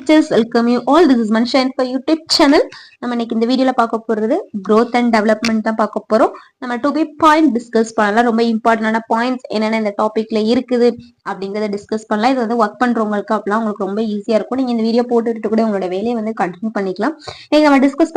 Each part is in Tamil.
Teachers, welcome you all. This is Mansha and for YouTube channel. நம்ம இன்னைக்கு இந்த வீடியோல பார்க்க போறது growth and development தான் பார்க்க போறோம். நம்ம 2 பாயிண்ட் டிஸ்கஸ் பண்ணலாம். ரொம்ப இம்பார்ட்டன்டான பாயிண்ட்ஸ் என்னென்ன இந்த டாபிக்ல இருக்குது அப்படிங்கறத டிஸ்கஸ் பண்ணலாம். இது வந்து ஒர்க் பண்றவங்களுக்கு அப்பலாம் உங்களுக்கு ரொம்ப ஈஸியா இருக்கும். நீங்க இந்த வீடியோ போட்டுட்டு கூட உங்களோட வேலையை வந்து கண்டினியூ பண்ணிக்கலாம். நீங்க நம்ம டிஸ்கஸ்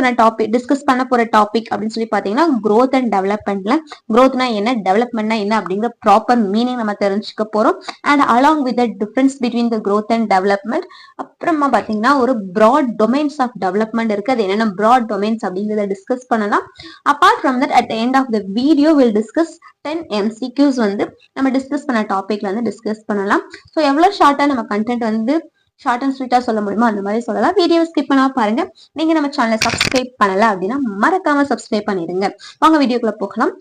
பண்ண போற டாபிக் அப்படின்னு சொல்லி பாத்தீங்கன்னா growth and developmentல growthனா என்ன, developmentனா என்ன அப்படிங்கிற ப்ராப்பர் மீனிங் நம்ம தெரிஞ்சுக்க போறோம். And along with the difference between the growth and development அப்புறமா பாத்தீங்கன்னா ஒரு ப்ராட் டொமைன்ஸ் ஆஃப் டெவலப்மெண்ட் இருக்கு. அது என்னென்ன ப்ராட் டொமைன்ஸ் அப்படிங்கறத டிஸ்கஸ் பண்ணலாம். Apart from that at end of the video will discuss 10 MCQs வந்து நம்ம டிஸ்கஸ் பண்ண டாபிக்ல வந்து டிஸ்கஸ் பண்ணலாம். ஸோ எவ்வளவு ஷார்ட்டா நம்ம கண்டென்ட் வந்து ஷார்ட் அண்ட் ஸ்வீட்டா சொல்ல முடியுமோ அந்த மாதிரி சொல்லலாம். வீடியோ ஸ்கிப் பண்ணா பாருங்க. நீங்க நம்ம சேனலை சப்ஸ்கிரைப் பண்ணல அப்படின்னா மறக்காம சப்ஸ்கிரைப் பண்ணிடுங்க. வாங்க வீடியோக்குள்ள போகலாம்.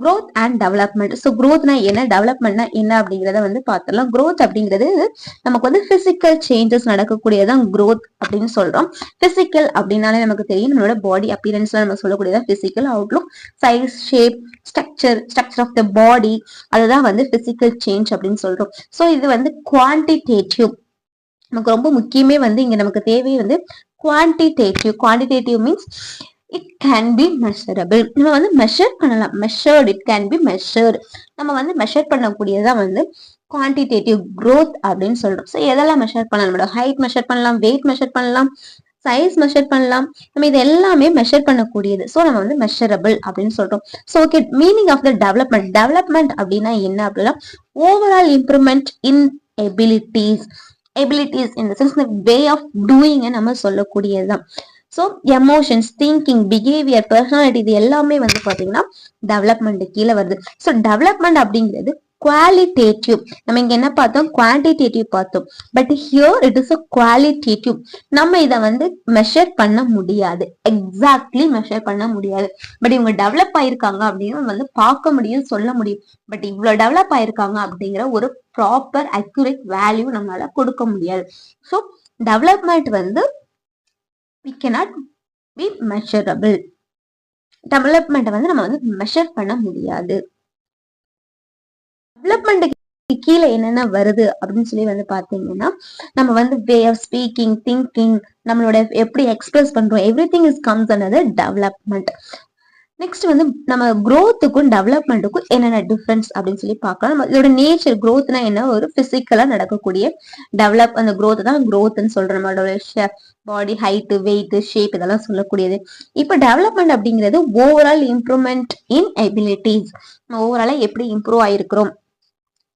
growth and development. ஸோ growthனா என்ன, டெவலப்மெண்ட்னா என்ன அப்படிங்கறத வந்து பார்த்துடலாம். growth அப்படிங்கிறது நமக்கு வந்து பிசிக்கல் சேஞ்சஸ் நடக்கக்கூடியதான் growth அப்படின்னு சொல்றோம். பிசிக்கல் அப்படின்னாலே நமக்கு தெரியும், நம்மளோட பாடி அப்பியரன்ஸ்ல நம்ம சொல்லக்கூடியதான் physical outlook, size, shape, structure of the body, அதுதான் வந்து பிசிக்கல் சேஞ்ச் அப்படின்னு சொல்றோம். ஸோ இது வந்து குவான்டிடேட்டிவ். நமக்கு ரொம்ப முக்கியமே வந்து இங்க நமக்கு தேவை வந்து quantitative means it can be measurable. நம்ம வந்து மெஷர் பண்ணலாம். Measured, it can be measured. நம்ம வந்து மெஷர் பண்ணக்கூடியதான் வந்து குவான்டிடேட்டிவ் growth அப்படின்னு சொல்றோம். ஸோ எதெல்லாம் மெஷர் பண்ணலாம், நம்மளோட ஹைட் மெஷர் பண்ணலாம், வெயிட் மெஷர் பண்ணலாம், சைஸ் மெஷர் பண்ணலாம். நம்ம இது எல்லாமே மெஷர் பண்ணக்கூடியது. ஸோ நம்ம வந்து மெஷரபிள் அப்படின்னு சொல்றோம். So okay, meaning of the development அப்படின்னா என்ன அப்படின்னா overall improvement in abilities in the sense the way of doing நம்ம சொல்லக்கூடியதுதான். So emotions, thinking, behaviour, personality, இது எல்லாமே வந்து பாத்தீங்கன்னா டெவலப்மெண்ட் கீழே வருது. ஸோ டெவலப்மெண்ட் அப்படிங்கிறது குவாலிட்டேட்டிவ். நம்ம இங்க என்ன பார்த்தோம், குவான்டிடேட்டிவ் பார்த்தோம். But here it is a qualitative. நம்ம இதை வந்து மெஷர் பண்ண முடியாது, எக்ஸாக்ட்லி மெஷர் பண்ண முடியாது. பட் இவங்க டெவலப் ஆயிருக்காங்க அப்படின்னு வந்து பார்க்க முடியும், சொல்ல முடியும். பட் இவ்வளவு டெவலப் ஆயிருக்காங்க அப்படிங்கிற ஒரு ப்ராப்பர் அக்யூரேட் வேல்யூ நம்மளால கொடுக்க முடியாது. ஸோ டெவலப்மெண்ட் வந்து we cannot be measurable. Development வந்து நம்ம வந்து மெஷர் பண்ண முடியாது. டெவலப்மெண்ட்டுக்கு கீழே என்னென்ன வருது அப்படின்னு சொல்லி வந்து பாத்தீங்கன்னா நம்ம வந்து வே ஆஃப் ஸ்பீக்கிங், திங்கிங், நம்மளோட எப்படி எக்ஸ்பிரஸ் பண்றோம், every thing is comes under development. Next வந்து நம்ம growthக்கும் டெவலப்மெண்ட்டுக்கும் என்னென்ன டிஃபரன்ஸ் அப்படின்னு சொல்லி பார்க்கலாம். நம்ம இதோட நேச்சர், growthனா என்ன, ஒரு பிசிக்கலா நடக்கக்கூடிய டெவலப், அந்த growth தான் growthன்னு சொல்றோம். நம்மளோட பாடி ஹைட், வெயிட், ஷேப் இதெல்லாம் சொல்லக்கூடியது. இப்போ டெவலப்மெண்ட் அப்படிங்கிறது ஓவரால் இம்ப்ரூவ்மெண்ட் இன் எபிலிட்டிஸ். நம்ம ஓவராலா எப்படி இம்ப்ரூவ் ஆயிருக்கிறோம்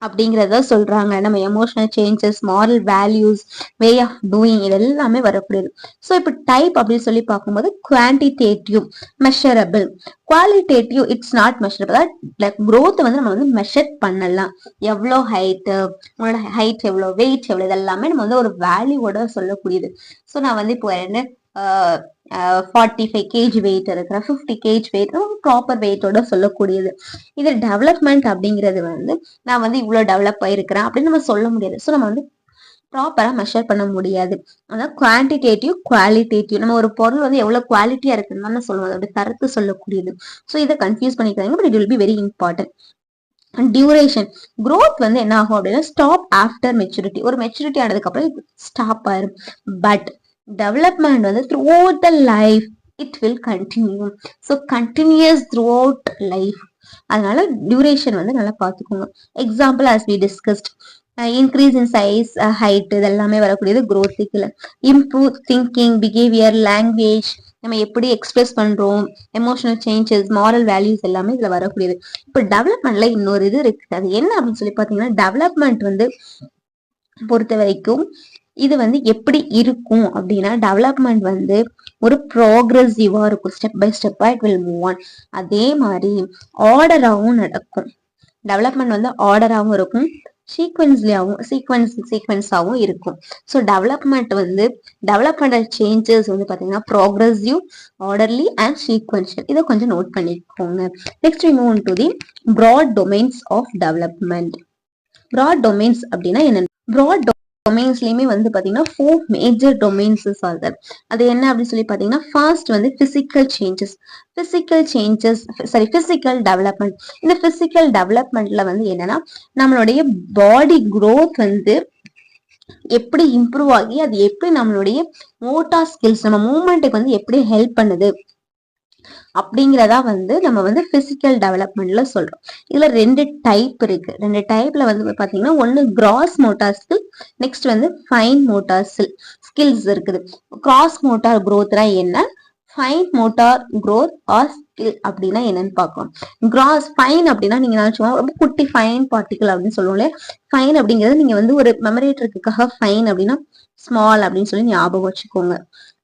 அப்படிங்கிறத சொல்றாங்க. நம்ம emotional changes, moral values, way of doing, இது எல்லாமே வரக்கூடியது. ஸோ இப்போ டைப் அப்படின்னு சொல்லி பார்க்கும்போது quantitative, measurable. Qualitative, it's not measurable. Like growth வந்து நம்ம வந்து மெஷர் பண்ணலாம். எவ்வளோ ஹைட்டு, உங்களோட ஹைட் எவ்வளோ, வெயிட் எவ்வளோ, இதெல்லாமே நம்ம வந்து ஒரு வேல்யூவோட சொல்லக்கூடியது. ஸோ நான் வந்து இப்போ என்ன 45 kg வெயிட் இருக்கிற, 50 kg வெயிட், ப்ராப்பர் வெயிட்டோட சொல்லக்கூடியது. இது டெவலப்மெண்ட் அப்படிங்கிறது வந்து நான் வந்து இவ்வளவு டெவலப் ஆயிருக்கிறேன் அப்படின்னு நம்ம சொல்ல முடியாது. ஸோ நம்ம வந்து ப்ராப்பரா மெஷர் பண்ண முடியாது. அதான் குவான்டிடேட்டிவ், குவாலிட்டேட்டிவ். நம்ம ஒரு பொருள் வந்து எவ்வளவு குவாலிட்டியா இருக்குன்னு சொல்லுவோம், அதோட தரத்து சொல்லக்கூடியது. ஸோ இதை கன்ஃபியூஸ் பண்ணிக்கிறாங்க, but it will be very important. Duration, growth வந்து என்ன ஆகும் அப்படின்னா ஸ்டாப் ஆஃப்டர் மெச்சூரிட்டி. ஒரு மெச்சூரிட்டி ஆனதுக்கு அப்புறம் ஸ்டாப் ஆயிரும். பட் டெவலப்மெண்ட் வந்து throughout the life it will continue. So continues throughout life. அதனால டியூரேஷன் வந்து நல்லா பார்த்துக்கோங்க. Example as we discussed, increase in size, height, இதெல்லாமே வரக்கூடியது growth. Improve thinking, behaviour, language, நம்ம எப்படி எக்ஸ்பிரஸ் பண்றோம், எமோஷனல் சேஞ்சஸ், மாரல் வேல்யூஸ் எல்லாமே இதுல வரக்கூடியது. இப்போ டெவலப்மெண்ட்ல இன்னொரு இது இருக்கு. அது என்ன அப்படின்னு சொல்லி பாத்தீங்கன்னா டெவலப்மெண்ட் வந்து பொறுத்த வரைக்கும் இது வந்து எப்படி இருக்கும் அப்படின்னா டெவலப்மெண்ட் வந்து ஒரு ப்ராக்ரெசிவா இருக்கும். ஸ்டெப் பை ஸ்டெப்பா இட் வில் மூவ் ஆன். அதே மாதிரி ஆர்டராகவும் நடக்கும். டெவலப்மெண்ட் வந்து ஆர்டராகவும் இருக்கும், சீக்வன்ஸாகவும் இருக்கும். ஸோ டெவலப்மெண்ட் வந்து டெவலப்மெண்டல் சேஞ்சஸ் வந்து பார்த்தீங்கன்னா ப்ராக்ரெசிவ், ஆர்டர்லி அண்ட் சீக்வன்ஷியல். இதை கொஞ்சம் நோட் பண்ணிக்கோங்க. Next we move on to the broad domains of development. broad domains அப்படின்னா என்ன, broad டொமைன்ஸ்லயுமே வந்து பாத்தீங்கன்னா 4 மேஜர் டொமைன்ஸ் ஆகுது. அது என்ன அப்படின்னு சொல்லி பாத்தீங்கன்னா ஃபர்ஸ்ட் வந்து பிசிக்கல் டெவலப்மெண்ட். இந்த பிசிக்கல் டெவலப்மெண்ட்ல வந்து என்னன்னா நம்மளுடைய பாடி growth வந்து எப்படி இம்ப்ரூவ் ஆகி அது எப்படி நம்மளுடைய மோட்டார் ஸ்கில்ஸ் நம்ம மூவ்மெண்ட்டுக்கு வந்து எப்படி ஹெல்ப் பண்ணுது அப்படிங்கிறதா வந்து நம்ம வந்து பிசிக்கல் டெவலப்மெண்ட்ல சொல்றோம். இதுல 2 டைப் இருக்கு. 2 டைப்ல வந்து பாத்தீங்கன்னா ஒன்னு கிராஸ் மோட்டார் ஸ்கில், நெக்ஸ்ட் வந்து ஃபைன் மோட்டார் ஸ்கில்ஸ் இருக்குது. கிராஸ் மோட்டார் growthனா என்ன, fine motor growth or skill அப்படின்னா என்னன்னு பார்க்கலாம். கிராஸ் ஃபைன் அப்படின்னா நீங்க நினைச்சுக்கோங்க ரொம்ப குட்டி ஃபைன் பார்ட்டிகல் அப்படின்னு சொல்லுவோம்ல. ஃபைன் அப்படிங்கிறது நீங்க வந்து ஒரு மெமரி ட்ரிக்குக்காக ஃபைன் அப்படின்னா ஸ்மால் அப்படின்னு சொல்லி ஞாபகம் வச்சுக்கோங்க.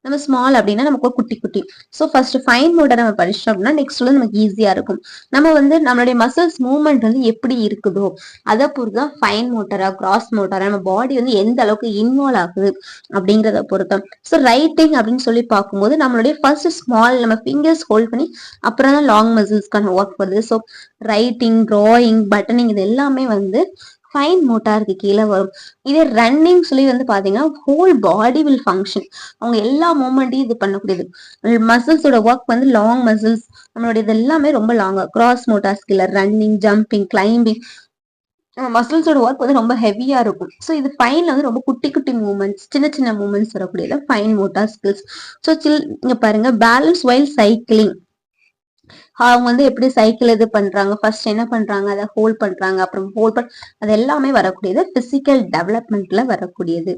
நம்ம ஸ்மால் அப்படின்னா நமக்கு குட்டி குட்டி. ஸோ ஃபர்ஸ்ட் ஃபைன் மோட்டர் நம்ம படிச்சோம் அப்படின்னா நெக்ஸ்ட் வந்து நமக்கு ஈஸியா இருக்கும். நம்ம வந்து நம்மளுடைய மசில்ஸ் மூவ்மெண்ட் வந்து எப்படி இருக்குதோ அதை பொறுத்துதான் ஃபைன் மோட்டரா கிராஸ் மோட்டரா நம்ம பாடி வந்து எந்த அளவுக்கு இன்வால்வ் ஆகுது அப்படிங்கிறத பொறுத்தம். ஸோ ரைட்டிங் அப்படின்னு சொல்லி பார்க்கும்போது நம்மளுடைய ஃபர்ஸ்ட் ஸ்மால் நம்ம ஃபிங்கர்ஸ் ஹோல்ட் பண்ணி அப்புறம் தான் லாங் மசில்ஸ்க்கான ஒர்க் வருது. ஸோ ரைட்டிங், டிராயிங், பட்டனிங் இது எல்லாமே வந்து ஃபைன் மோட்டாருக்கு கீழே வரும். இதே ரன்னிங் சொல்லி வந்து பாத்தீங்கன்னா ஹோல் பாடி வில் ஃபங்க்ஷன். அவங்க எல்லா மூமெண்ட்டையும் இது பண்ணக்கூடியது. மசில்ஸோட ஒர்க் வந்து லாங் மசில்ஸ் நம்மளோட இது எல்லாமே ரொம்ப லாங்கா. Gross motor skill running, jumping, climbing மசில்ஸோட ஒர்க் வந்து ரொம்ப ஹெவியா இருக்கும். ஸோ இது ஃபைன்ல வந்து ரொம்ப குட்டி குட்டி மூவ்மெண்ட்ஸ், சின்ன சின்ன மூவ்மெண்ட்ஸ் வரக்கூடியது ஃபைன் மோட்டார் ஸ்கில்ஸ். ஸோ இங்க பாருங்க பேலன்ஸ் வைல் சைக்கிளிங். அவங்க வந்து எப்படி சைக்கிள் இது பண்றாங்க, ஃபர்ஸ்ட் என்ன பண்றாங்க, அதை ஹோல்ட் பண்றாங்க, அப்புறம் ஹோல்ட் அது எல்லாமே வரக்கூடியது பிசிக்கல் டெவலப்மெண்ட்ல வரக்கூடியது.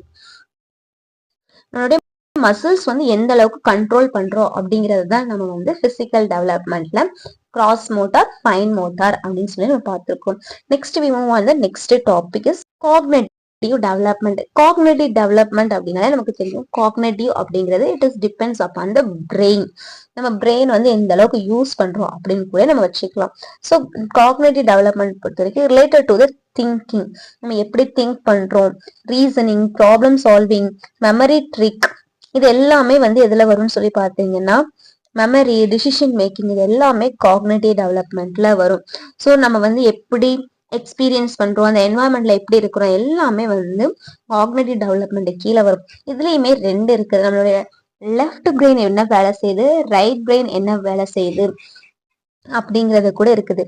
நம்மளுடைய மசில்ஸ் வந்து எந்த அளவுக்கு கண்ட்ரோல் பண்றோம் அப்படிங்கிறது தான் நம்ம வந்து பிசிக்கல் டெவலப்மெண்ட்ல கிராஸ் மோட்டார், ஃபைன் மோட்டார் அப்படின்னு சொல்லி நம்ம பார்த்திருக்கோம். Next we move on the next topic is cognitive development. Cognitive development அப்படின்னாலே நமக்கு தெரியும். காக்னிட்டிவ் அப்படிங்கிறது it is depends upon the brain. நம்ம பிரெயின் வந்து எந்த அளவுக்கு யூஸ் பண்றோம் அப்படின்னு கூட நம்ம வச்சுக்கலாம். ஸோ காக்னிட்டிவ் டெவலப்மெண்ட் பொறுத்த வரைக்கும் ரிலேட்டட் டு த திங்கிங். நம்ம எப்படி திங்க் பண்றோம், reasoning, problem solving, memory trick இது எல்லாமே வந்து எதுல வரும்னு சொல்லி பார்த்தீங்கன்னா மெமரி, டிசிஷன் மேக்கிங் இது எல்லாமே காக்னிட்டிவ் டெவலப்மெண்ட்ல வரும். ஸோ நம்ம வந்து எப்படி எக்ஸ்பீரியன்ஸ் பண்றோம், அந்த என்வாயன்மெண்ட்ல எப்படி இருக்கிறோம் எல்லாமே வந்து காக்னிட்டிவ் டெவலப்மெண்ட் கீழே வரும். இதுலயுமே 2 இருக்குது. நம்மளுடைய லெஃப்ட் பிரெயின் என்ன வேலை செய்யுது, ரைட் பிரெயின் என்ன வேலை செய்யுது அப்படிங்கறது கூட இருக்குது.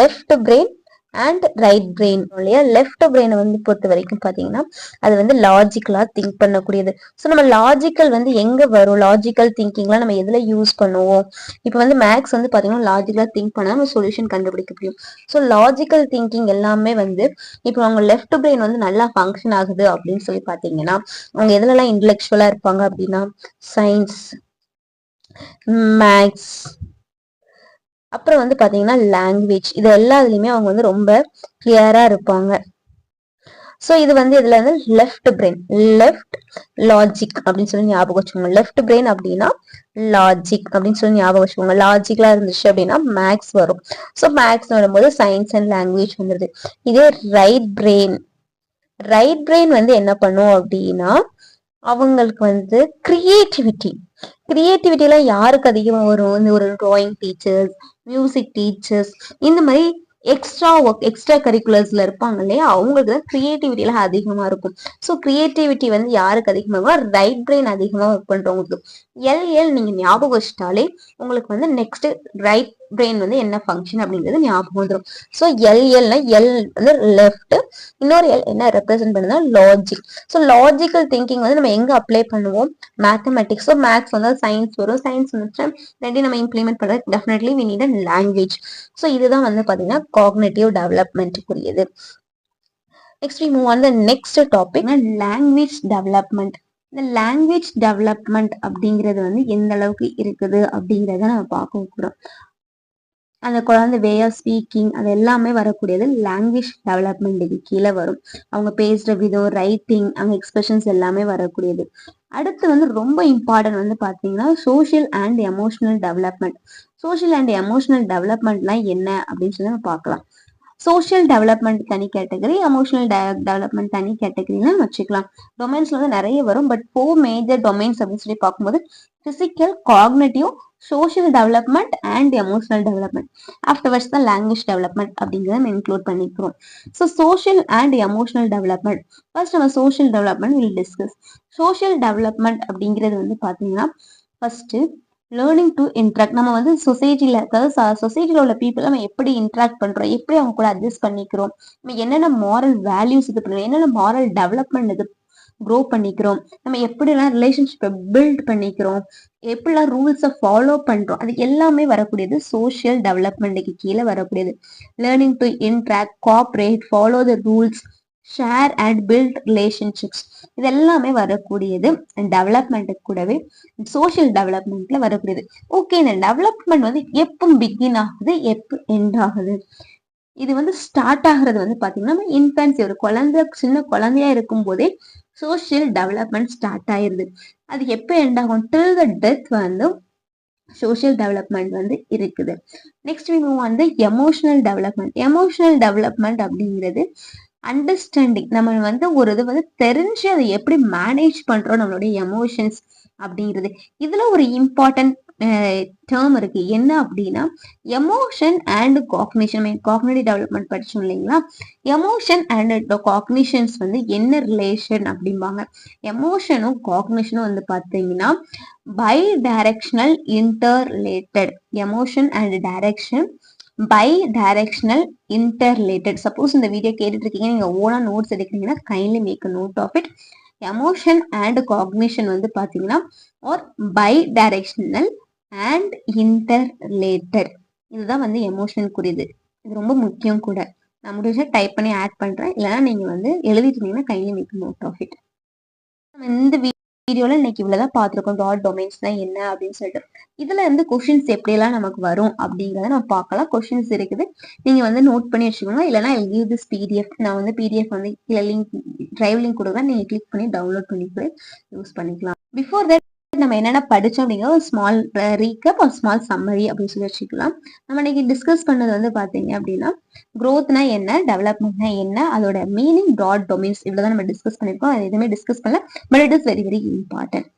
Left brain and right brain இல்லையா. லெஃப்ட் பிரெயினை வந்து பொறுத்த வரைக்கும் பாத்தீங்கன்னா அது வந்து லாஜிக்கலா திங்க் பண்ணக்கூடியது. ஸோ நம்ம லாஜிக்கல் வந்து எங்க வரும், லாஜிக்கல் திங்கிங்லாம் நம்ம எதுல யூஸ் பண்ணுவோம். இப்போ வந்து மேக்ஸ் வந்து பாத்தீங்கன்னா லாஜிக்கலா திங்க் பண்ணா நம்ம சொல்யூஷன் கண்டுபிடிக்க முடியும். ஸோ லாஜிக்கல் திங்கிங் எல்லாமே வந்து இப்போ அவங்க லெஃப்ட் பிரெயின் வந்து நல்லா ஃபங்க்ஷன் ஆகுது அப்படின்னு சொல்லி பாத்தீங்கன்னா அவங்க எதுலலாம் இன்டெலெக்சுவலா இருப்பாங்க அப்படின்னா சயின்ஸ், மேக்ஸ், அப்புறம் வந்து பாத்தீங்கன்னா லாங்குவேஜ் இது எல்லாத்துலயுமே அவங்க வந்து ரொம்ப கிளியரா இருப்பாங்க. ஸோ இது வந்து இதுல வந்து லெஃப்ட் பிரெயின், லெஃப்ட் லாஜிக் அப்படின்னு சொல்லி ஞாபகம் வச்சுக்கோங்க. லெஃப்ட் பிரெயின் அப்படின்னா லாஜிக் அப்படின்னு சொல்லி ஞாபகம் வச்சுக்கோங்க. லாஜிக்கலா இருந்துச்சு அப்படின்னா மேக்ஸ் வரும். ஸோ மேக்ஸ் வரும்போது சயின்ஸ் அண்ட் லாங்குவேஜ் வந்துருது. இதே ரைட் பிரெயின், ரைட் பிரெயின் வந்து என்ன பண்ணும் அப்படின்னா அவங்களுக்கு வந்து கிரியேட்டிவிட்டி எல்லாம் யாருக்கு அதிகமா வரும், இந்த ஒரு டிராயிங் டீச்சர்ஸ், மியூசிக் டீச்சர்ஸ், இந்த மாதிரி எக்ஸ்ட்ரா கரிக்குலர்ஸ்ல இருப்பாங்க இல்லையா, அவங்களுக்கு தான் கிரியேட்டிவிட்டி எல்லாம் அதிகமா இருக்கும். ஸோ கிரியேட்டிவிட்டி வந்து யாருக்கு அதிகமாக, ரைட் பிரெயின் அதிகமா ஒர்க் பண்றவங்களுக்கு. எல் நீங்க ஞாபகம் வச்சுட்டாலே உங்களுக்கு வந்து நெக்ஸ்ட் ரைட் பிரெயின் வந்து என்ன ஃபங்க்ஷன் அப்படிங்கிறது ஞாபகம் வந்துடும். ஸோ எல் வந்து லெஃப்ட், இன்னொரு எல் என்ன ரெப்ரசென்ட் பண்ணுதுன்னா லாஜிக். ஸோ லாஜிக்கல் திங்கிங் வந்து நம்ம எங்க அப்ளை பண்ணுவோம், மேத்தமெட்டிக்ஸ். ஸோ மேக்ஸ் வந்து சயின்ஸ் வரும். சயின்ஸ் வந்து ரெண்டையும் நம்ம இம்ப்ளிமெண்ட் பண்றது definitely we need a language. So இதுதான் வந்து பாத்தீங்கன்னா காக்னிட்டிவ் டெவலப்மெண்ட்டுக்குரியது. Next we move on the next topic, language development. இந்த லாங்குவேஜ் டெவலப்மெண்ட் அப்படிங்கிறது வந்து எந்த அளவுக்கு இருக்குது அப்படிங்கிறத நம்ம பார்க்க போறோம். அந்த குழந்தை வே ஆஃப் ஸ்பீக்கிங் அது எல்லாமே வரக்கூடியது லாங்குவேஜ் டெவலப்மெண்ட்டுக்கு கீழே வரும். அவங்க பேசுற விதம், ரைட்டிங், அவங்க எக்ஸ்பிரஷன்ஸ் எல்லாமே வரக்கூடியது. அடுத்து வந்து ரொம்ப இம்பார்ட்டன்ட் வந்து பாத்தீங்கன்னா social and emotional development. Social and emotional டெவலப்மெண்ட்லாம் என்ன அப்படின்னு சொல்லி நம்ம பார்க்கலாம். சோஷியல் டெவலப்மெண்ட் தனி கேட்டகரி, எமோஷனல் டெவலப்மெண்ட் தனி கேட்டகரின்னு வச்சுக்கலாம். டொமைன்ஸ்ல வந்து நிறைய வரும். பட் 4 மேஜர் டொமைன்ஸ் அப்படின்னு சொல்லி பார்க்கும்போது physical, cognitive, social development and emotional development. Afterwards தான் லாங்குவேஜ் டெவலப்மெண்ட் அப்படிங்கிறத நம்ம இன்க்ளூட் பண்ணிக்கிறோம். So social and emotional development. First நம்ம social development will discuss. Social development அப்படிங்கிறது வந்து பாத்தீங்கன்னா ஃபர்ஸ்ட் லேர்னிங் டு இன்ட்ராக்ட். நம்ம வந்து சொசைட்டில, அதாவது சொசைட்டில உள்ள பீப்புள் நம்ம எப்படி இன்ட்ராக்ட் பண்றோம், எப்படி அவங்க கூட அட்ஜஸ்ட் பண்ணிக்கிறோம், நம்ம என்னென்ன மாரல் வேல்யூஸ் இது பண்ணுறோம், என்னென்ன மாரல் டெவலப்மெண்ட் இது க்ரோ பண்ணிக்கிறோம், நம்ம எப்படிலாம் ரிலேஷன்ஷிப்பை பில்ட் பண்ணிக்கிறோம், எப்படிலாம் ரூல்ஸை ஃபாலோ பண்றோம், அது எல்லாமே வரக்கூடியது சோஷியல் டெவலப்மெண்ட்டுக்கு கீழே வரக்கூடியது. Learning to interact, cooperate, follow the rules, share and build relationships, இது எல்லாமே வரக்கூடியது டெவலப்மெண்ட்டுக்கு கூடவே சோஷியல் டெவலப்மெண்ட்ல வரக்கூடியது. ஓகே, இந்த டெவலப்மெண்ட் வந்து எப்போ பிகின் ஆகுது, எப்போ எண்ட் ஆகுது? இது வந்து ஸ்டார்ட் ஆகுறது வந்து பாத்தீங்கன்னா இன்ஃபன்சி, ஒரு குழந்தை சின்ன குழந்தையா இருக்கும் போதே சோஷியல் டெவலப்மெண்ட் ஸ்டார்ட் ஆயிருது. அது எப்போ எண்ட் ஆகும்? டில் த டெத் வந்து சோஷியல் டெவலப்மெண்ட் வந்து இருக்குது. நெக்ஸ்ட் வந்து எமோஷனல் டெவலப்மெண்ட். எமோஷனல் டெவலப்மெண்ட் அப்படிங்கிறது அண்டர்ஸ்டாண்டிங். நம்ம வந்து ஒரு இது வந்து தெரிஞ்சு அதை எப்படி மேனேஜ் பண்றோம் நம்மளுடைய எமோஷன்ஸ் அப்படிங்கிறது. இதுல ஒரு இம்பார்ட்டன்ட் டேர்ம் இருக்கு. என்ன அப்படின்னா emotion and cognition. Cognitive development படிச்சோம் இல்லைங்களா? எமோஷன் அண்ட் காக்னிஷன்ஸ் வந்து என்ன ரிலேஷன் அப்படிம்பாங்க. எமோஷனும் காக்னிஷனும் வந்து பார்த்தீங்கன்னா bidirectional interrelated. Emotion and direction bidirectional interrelated. Suppose இந்த வீடியோ கேட்டுட்டு இருக்கீங்க, நீங்க ஓனா நோட்ஸ் எடுக்கிறீங்கன்னா kindly make a note of it. Emotion and cognition வந்து பாத்தீங்கன்னா are bidirectional and interrelated. இதுதான் வந்து எமோஷனுக்குரியது. இது ரொம்ப முக்கியம் கூட. நான் முடிஞ்சா டைப் பண்ணி ஆட் பண்றேன், இல்லைன்னா நீங்க வந்து எழுதிட்டு இருந்தீங்கன்னா kindly make a note of it. இந்த வீடியோல இன்னைக்கு இவ்வளவுதான் பார்த்திருக்கோம், ப்ராட் டொமைன்ஸ்னா என்ன அப்படின்னு சொல்லிட்டு. இதுல இருந்து கொஸ்டின்ஸ் எப்படி எல்லாம் நமக்கு வரும் அப்படிங்கறத நம்ம பார்க்கலாம். கொஸ்டின்ஸ் இருக்குது, நீங்க வந்து நோட் பண்ணி வச்சுக்கோங்க. இல்லைன்னா give this PDF, நான் வந்து PDF வந்து கீழே லிங்க், டிரைவ் லிங்க் கொடுக்குறேன், நீங்க கிளிக் பண்ணி டவுன்லோட் பண்ணி யூஸ் பண்ணிக்கலாம். பிஃபோர் தட் நம்ம என்னென்ன படிச்சோம் அப்படிங்கிற ஒரு ஸ்மால் ரீகப் ஒரு ஸ்மால் சம்மரி அப்படின்னு சொல்லி வச்சுக்கலாம். நம்ம இன்னைக்கு டிஸ்கஸ் பண்ணது வந்து பாத்தீங்க அப்படின்னா growthனா என்ன, டெவலப்மெண்ட்னா என்ன, அதோட மீனிங், ப்ராட் டொமைன்ஸ், இவ்வளவுதான் நம்ம டிஸ்கஸ் பண்ணிருக்கோம். அது எதுவுமே டிஸ்கஸ் பண்ணல, but it is very very important.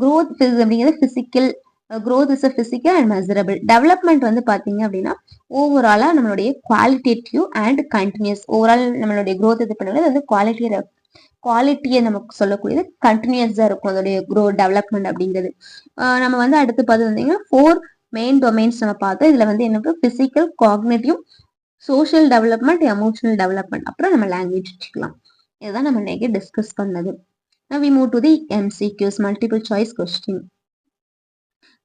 growth அப்படிங்கிறது physical, growth is a physical and measurable. Development வந்து பாத்தீங்க அப்படின்னா ஓவராலா நம்மளுடைய குவாலிட்டேட்டிவ் அண்ட் கண்டினியூஸ். ஓவரால் நம்மளுடைய growth இது பண்ணுறது வந்து குவாலிட்டியை நமக்கு சொல்லக்கூடியது கண்டினியூஸா இருக்கும் அதோடைய டெவலப்மெண்ட் அப்படிங்கிறது. நம்ம வந்து அடுத்து பார்த்து வந்தீங்கன்னா 4 மெயின் டொமைன்ஸ் நம்ம பார்த்தோம். இதுல வந்து என்ன physical, cognitive, social development, emotional development, அப்புறம் நம்ம லாங்குவேஜ் வச்சுக்கலாம். இதுதான் நம்ம இன்னைக்கு டிஸ்கஸ் பண்ணது. Now we move to the MCQs, multiple choice question.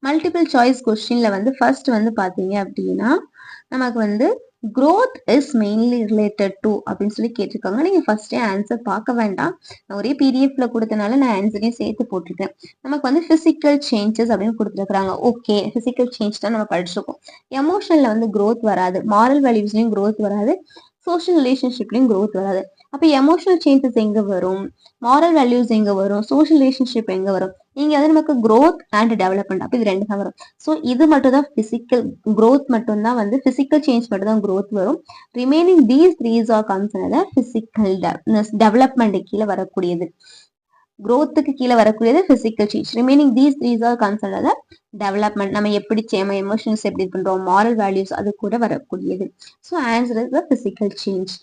Multiple choice கொஸ்டின்ல வந்து ஃபர்ஸ்ட் வந்து பாத்தீங்க அப்படின்னா நமக்கு வந்து growth is mainly related to அப்படின்னு சொல்லி கேட்டிருக்காங்க. நீங்க ஃபர்ஸ்டே ஆன்சர் பார்க்க வேண்டாம், நான் ஒரே பிடிஎஃப்ல கொடுத்தனால நான் ஆன்சரையும் சேர்த்து போட்டிருக்கேன். நமக்கு வந்து பிசிக்கல் சேஞ்சஸ் அப்படின்னு கொடுத்துருக்காங்க. ஓகே, பிசிக்கல் சேஞ்ச் தான் நம்ம படிச்சிருக்கோம். எமோஷனல்ல வந்து growth வராது, மாரல் வேல்யூஸ்லயும் growth வராது, சோஷியல் ரிலேஷன்ஷிப்லயும் growth வராது. அப்ப எமோஷனல் சேஞ்சஸ் எங்க வரும், மாரல் வேல்யூஸ் எங்க வரும், சோஷியல் ரிலேஷன்ஷிப் எங்க வரும்? இங்க வந்து நமக்கு growth and development, அப்ப இது ரெண்டு தான் வரும். ஸோ இது மட்டும் தான் பிசிக்கல் growth, மட்டும் தான் வந்து பிசிக்கல் சேஞ்ச் மட்டும் தான் growth வரும். Remaining these threes are concerned physical development கீழே வரக்கூடியது. growthக்கு கீழே வரக்கூடியது physical change. Remaining these threes are concerned development. நம்ம எப்படி எமோஷன்ஸ் எப்படி பண்றோம், மாரல் வேல்யூஸ், அது கூட வரக்கூடியது. So answer is the physical change.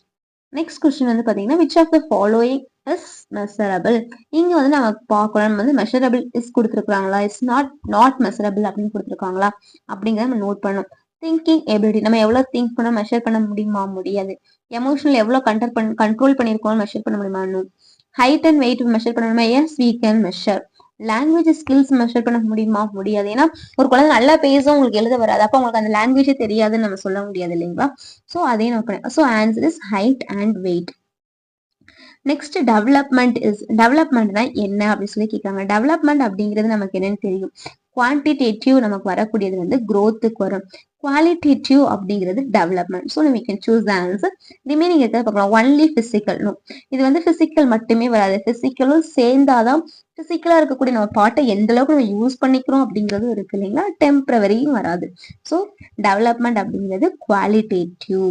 Next question வந்து பாத்தீங்கன்னா which of the following is measurable. இங்க வந்து நம்ம பார்க்கணும், வந்து measurable is கொடுத்துருக்காங்களா, இஸ் நாட் measurable அப்படின்னு கொடுத்துருக்காங்களா அப்படிங்கிறத நம்ம நோட் பண்ணணும். திங்கிங் எபிலிட்டி, நம்ம எவ்வளவு திங்க் பண்ண மெஷர் பண்ண முடியுமா, முடியாது. எமோஷனல் எவ்வளவு கண்ட்ரோல் பண்ணிருக்கோம், மெஷர் பண்ண முடியுமா. ஹைட் அண்ட் வெயிட் மெஷர் பண்ணணுமா, yes we can measure. Language skills measure பண்ண முடியுமா, முடியாது. ஏன்னா ஒரு குழந்தை நல்லா பேசும், உங்களுக்கு எழுத வராது, அப்ப உங்களுக்கு அந்த லாங்குவேஜே தெரியாதுன்னு நம்ம சொல்ல முடியாது இல்லைங்களா. ஸோ அதையும் நம்ம பண்ண. So answer is height and weight. Next டெவலப்மெண்ட்னா என்ன அப்படின்னு சொல்லி கேட்காங்க. டெவலப்மெண்ட் அப்படிங்கிறது நமக்கு என்னன்னு தெரியும். குவான்டிடேட்டிவ் நமக்கு வரக்கூடியது வந்து growthக்கு வரும், குவாலிட்டேட்டிவ் அப்படிங்கிறது development. So we can choose the answer. Remaining இருக்கிறத பார்க்கலாம். ஒன்லி பிசிக்கல், நோ, இது வந்து பிசிக்கல் மட்டுமே வராது, பிசிக்கலும் சேர்ந்தாதான் பிசிக்கலா இருக்கக்கூடிய நம்ம பாட்டை எந்த அளவுக்கு நம்ம யூஸ் பண்ணிக்கிறோம் அப்படிங்கிறது இருக்கு இல்லைங்களா. டெம்பரவரியும் வராது. ஸோ டெவலப்மெண்ட் அப்படிங்கிறது qualitative.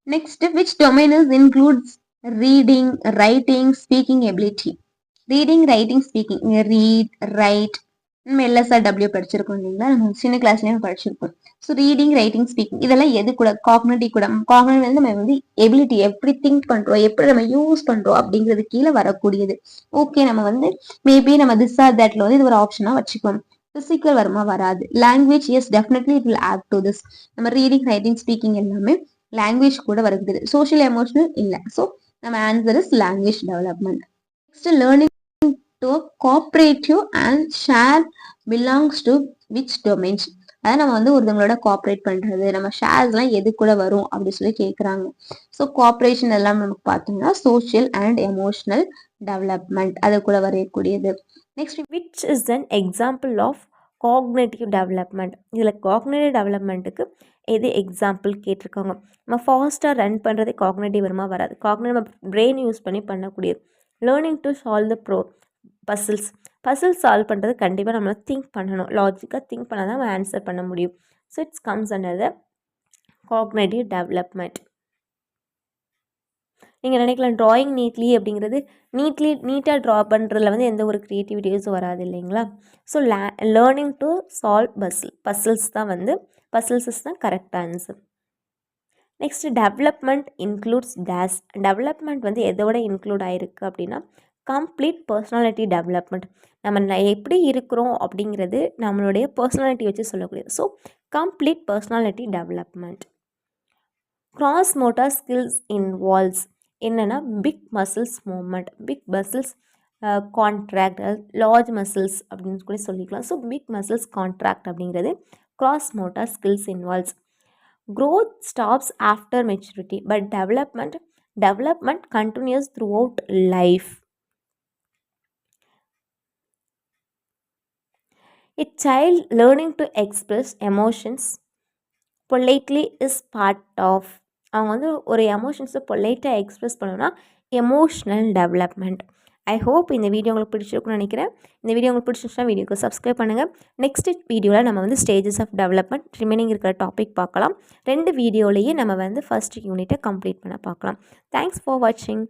Next which domain is includes reading, writing, speaking ability. Reading, writing, speaking. Read, right, நம்ம LSRW படிச்சிருக்கோம் இல்லைங்களா, நம்ம சின்ன கிளாஸ்லயே படிச்சிருக்கோம். ஸோ ரீடிங், ரைட்டிங், ஸ்பீக்கிங் இதெல்லாம் எது கூட, காக்னிட்டிவ் கூட. காக்னிட்டிவ் வந்து நம்ம வந்து எபிலிட்டி, எப்படி திங்க் பண்றோம், எப்படி நம்ம யூஸ் பண்றோம் அப்படிங்கிறது கீழே வரக்கூடியது. ஓகே, நம்ம வந்து மேபி நம்ம திஸ் ஆர் தட்ல வந்து இது ஒரு ஆப்ஷனா வச்சுக்கோம். பிசிக்கல் வருமா, வராது. Language, yes definitely it will add to this. நம்ம ரீடிங், ரைட்டிங், ஸ்பீக்கிங் எல்லாமே லாங்குவேஜ் கூட வரக்கூடியது. சோஷியல் எமோஷனல் இல்ல. ஸோ நம்ம answer is language development. Next learning to cooperative and share belongs to which domains. அதாவது நம்ம வந்து ஒருத்தவங்களோட கோஆப்ரேட் பண்றது, நம்ம ஷேர்ஸ்லாம் எது கூட வரும் அப்படின்னு சொல்லி கேட்குறாங்க. ஸோ கோஆப்ரேஷன் எல்லாம் நமக்கு பார்த்தோம்னா சோஷியல் அண்ட் எமோஷனல் டெவலப்மெண்ட் அது கூட வரையக்கூடியது. Next which is an example of cognitive development. இதில் காக்னேட்டிவ் டெவலப்மெண்ட்டுக்கு எது எக்ஸாம்பிள் கேட்டிருக்காங்க. நம்ம ஃபாஸ்ட்டாக ரன் பண்ணுறது காக்னேட்டிவ் வருமா வராது. காக்னேட்டிவ் நம்ம பிரெயின் யூஸ் பண்ணி பண்ணக்கூடியது. Learning to solve the puzzles solve பண்ணுறது கண்டிப்பாக நம்ம திங்க் பண்ணணும். லாஜிக்காக திங்க் பண்ணால் தான் நம்ம ஆன்சர் பண்ண முடியும். So it's comes under the cognitive development. நீங்கள் நினைக்கலாம் ட்ராயிங் அப்படிங்கிறது நீட்டாக ட்ரா பண்ணுறதுல வந்து எந்த ஒரு க்ரியேட்டிவிட்டிஸும் வராது இல்லைங்களா. So learning to solve puzzles தான் வந்து பசில்ஸ் தான் correct answer. Next development includes days. Development வந்து எதோட இன்க்ளூட் ஆகிருக்கு அப்படின்னா கம்ப்ளீட் பர்சனாலிட்டி டெவலப்மெண்ட். நம்ம எப்படி இருக்கிறோம் அப்படிங்கிறது நம்மளுடைய பர்சனாலிட்டி வச்சு சொல்லக்கூடியது. So complete personality development. Gross motor skills involves என்னென்னா big muscles movement, big muscles contract, large muscles அப்படின்னு கூட சொல்லிக்கலாம். ஸோ பிக் மசில்ஸ் கான்ட்ராக்ட் அப்படிங்கிறது gross motor skills involves. growth stops after maturity but development continues throughout life. A child learning to express emotions politely is part of. அவங்க வந்து ஒரு எமோஷன்ஸை பொலைட்டாக எக்ஸ்ப்ரெஸ் பண்ணணும்னா எமோஷ்னல் டெவலப்மெண்ட். ஐ ஹோப் இந்த வீடியோ உங்களுக்கு பிடிச்சிருக்குன்னு நினைக்கிறேன். இந்த வீடியோ உங்களுக்கு பிடிச்சிருச்சுன்னா வீடியோக்கு சப்ஸ்கிரைப் பண்ணுங்கள். நெக்ஸ்ட் வீடியோவில் நம்ம வந்து ஸ்டேஜஸ் ஆஃப் டெவலப்மெண்ட் ரிமைனிங் இருக்கிற டாபிக் பார்க்கலாம். 2 வீடியோலேயே நம்ம வந்து ஃபஸ்ட் யூனிட்டை கம்ப்ளீட் பண்ண பார்க்கலாம். தேங்க்ஸ் ஃபார் வாட்சிங்.